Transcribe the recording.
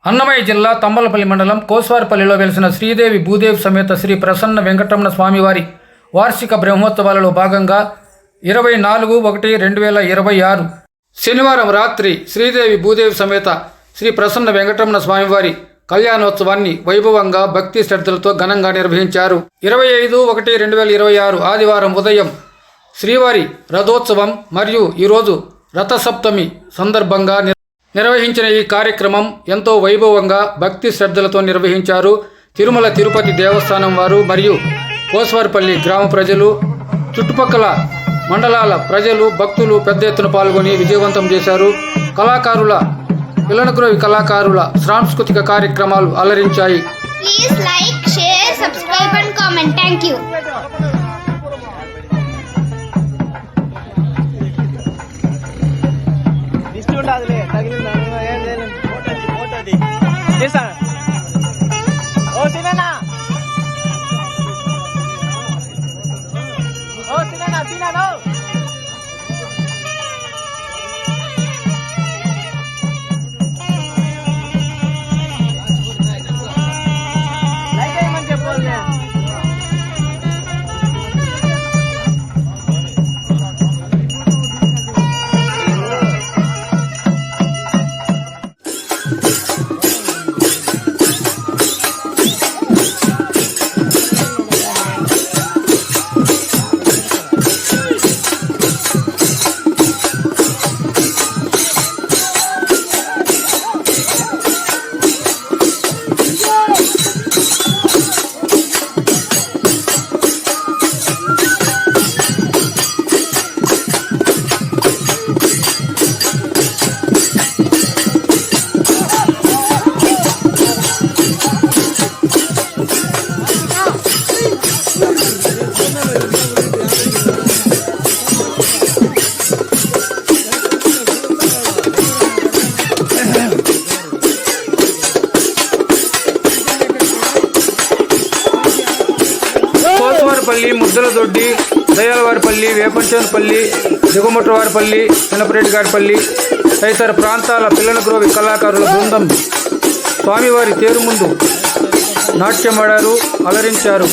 అన్నమయ్య జిల్లా తంబలపల్లి మండలం కోస్వారిపల్లిలో వెలిసిన శ్రీదేవి భూదేవి సమేత శ్రీ ప్రసన్న వెంకటరమణ స్వామివారి వార్షిక బ్రహ్మోత్సవాలలో భాగంగా 24/1/2026 శనివారం రాత్రి శ్రీదేవి భూదేవి సమేత శ్రీ ప్రసన్న వెంకటరమణ స్వామివారి కళ్యాణోత్సవాన్ని వైభవంగా భక్తి శ్రద్ధలతో ఘనంగా నిర్వహించారు. 25/1/2026 ఆదివారం ఉదయం శ్రీవారి రథోత్సవం మరియు ఈరోజు రథసప్తమి సందర్భంగా నిర్వహించిన ఈ కార్యక్రమం ఎంతో వైభవంగా భక్తి శ్రద్ధలతో నిర్వహించారు. తిరుమల తిరుపతి దేవస్థానం వారు మరియు కోస్వారిపల్లి గ్రామ ప్రజలు, చుట్టుపక్కల మండలాల ప్రజలు, భక్తులు పెద్ద ఎత్తున పాల్గొని విజయవంతం చేశారు. పిల్లనగ్రోవి కళాకారుల సాంస్కృతిక కార్యక్రమాలు అలరించాయి. Please like, share, subscribe and comment. Thank you. కోస్వారిపల్లి, ముద్దలదొడ్డి, దయాలవారిపల్లి, వేపంచేనపల్లి, దిగుమట్రవారిపల్లి, చిన్నపరెడ్డిగారిపల్లి తదితర ప్రాంతాల పిల్లనగ్రోవి కళాకారుల బృందం స్వామివారి తేరు ముందు నాట్యమాడారు, అలరించారు.